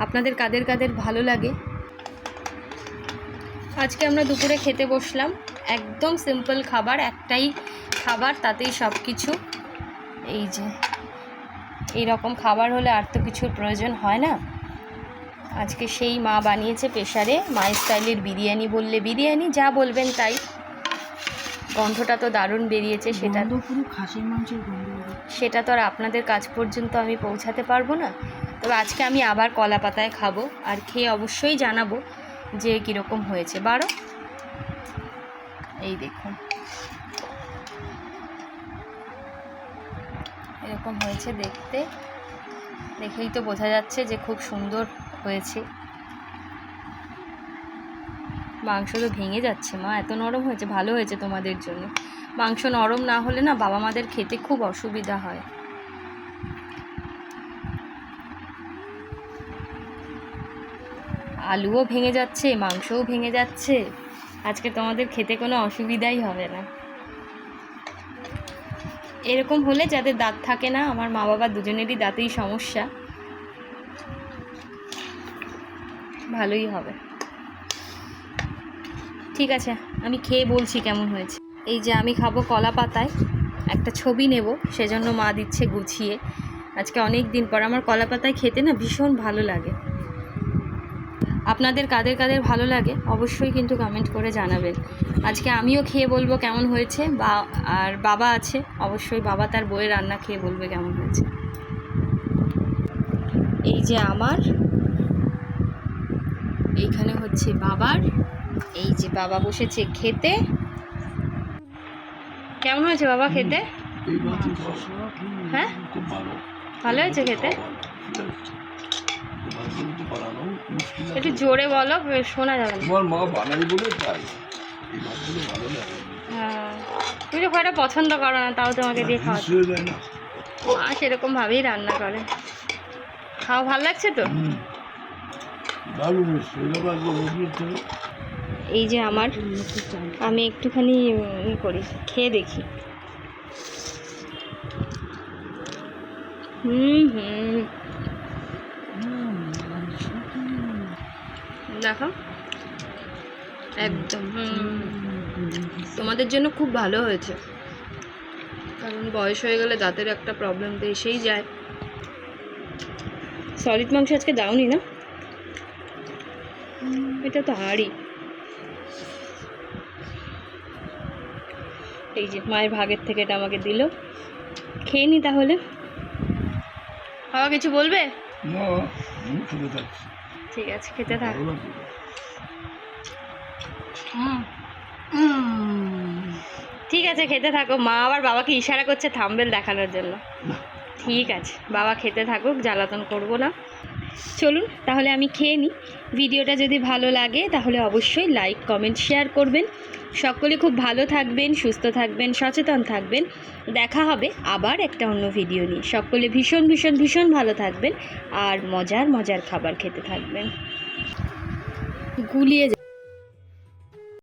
আপনাদের কাদের কাদের ভালো লাগে। আজকে আমরা দুপুরে খেতে বসলাম, একদম সিম্পল খাবার, একটাই খাবার, তাতেই সব কিছু। এই যে এইরকম খাবার হলে আর তো কিছুর প্রয়োজন হয় না। আজকে সেই মা বানিয়েছে প্রেশারে মায়ের স্টাইলের বিরিয়ানি, বললে বিরিয়ানি, যা বলবেন তাই। গন্ধটা তো দারুণ বেরিয়েছে, সেটা পুরো খাসির মাংসের গন্ধ। সেটা তো আর আপনাদের কাছ পর্যন্ত আমি পৌঁছাতে পারবো না। তবে আজকে আমি আবার কলা পাতায় খাবো, আর খেয়ে অবশ্যই জানাবো যে কীরকম হয়েছে। বারো এই দেখুন এরকম হয়েছে দেখতে, দেখেই তো বোঝা যাচ্ছে যে খুব সুন্দর হয়েছে। মাংস তো ভেঙে যাচ্ছে মা, এত নরম হয়েছে। ভালো হয়েছে তোমাদের জন্য। মাংস নরম না হলে না বাবা মাদের খেতে খুব অসুবিধা হয়। আলুও ভেঙে যাচ্ছে, মাংসও ভেঙে যাচ্ছে। আজকে তোমাদের খেতে কোনো অসুবিধাই হবে না। এরকম হলে যাদের দাঁত থাকে না, আমার মা বাবা দুজনেরই দাঁতেই সমস্যা, ভালোই হবে। ঠিক আছে, আমি খেয়ে বলছি কেমন হয়েছে। এই যে আমি খাবো কলা পাতায়, একটা ছবি নেব, সেজন্য মা দিচ্ছে গুছিয়ে। আজকে অনেক দিন পর আমার কলা পাতায় খেতে না ভীষণ ভালো লাগে। আপনাদের কাদের কাদের ভালো লাগে অবশ্যই কিন্তু কমেন্ট করে জানাবেন। আজকে আমিও খেয়ে বলবো কেমন হয়েছে, আর বাবা আছে, অবশ্যই বাবা তার বউয়ের রান্না খেয়ে বলবে কেমন হয়েছে। এই যে আমার, এইখানে হচ্ছে বাবার, এই যে বাবা বসেছে খেতে। কেমন হয়েছে বাবা খেতে? হ্যাঁ ভালো হয়েছে খেতে। একটু জোরে বলো, শোনা যাবে না। তোমার মা বানাই বলে তাই এই মাছগুলো ভালো লাগে। হ্যাঁ, তুমি তো খুব একটা পছন্দ করো না, তাও তোমাকে দিয়ে খাওয়া যায় না। মা সেরকম ভাবেই রান্না করে। খাওয়া ভালো লাগছে তো? দারুণ হয়েছে। এই যে আমার, আমি একটুখানি করি, খেয়ে দেখি। দেখো একদম তোমাদের জন্য খুব ভালো হয়েছে, কারণ বয়স হয়ে গেলে দাঁতের একটা প্রবলেম তো এসেই যায়। সলিড মাংস আজকে দাওনি না? এটা তো হাড়ি। এই যে মায়ের ভাগের থেকে এটা আমাকে দিল, খেয়ে নি তাহলে। বাবা কিছু বলবে? ঠিক আছে, খেতে থাক। ঠিক আছে খেতে থাকো। মা আবার বাবাকে ইশারা করছে থাম্বনেল দেখানোর জন্য। ঠিক আছে বাবা খেতে থাকুক, জ্বালাতন করব না। চলুন তাহলে আমি খেয়ে নিই। ভিডিওটা যদি ভালো লাগে তাহলে অবশ্যই লাইক কমেন্ট শেয়ার করবেন। সকলে খুব ভালো থাকবেন, সুস্থ থাকবেন, সচেতন থাকবেন। দেখা হবে আবার একটা অন্য ভিডিও নিয়ে। সকলে ভীষণ ভীষণ ভীষণ ভালো থাকবেন আর মজার মজার খাবার খেতে থাকবেন। গুলিয়ে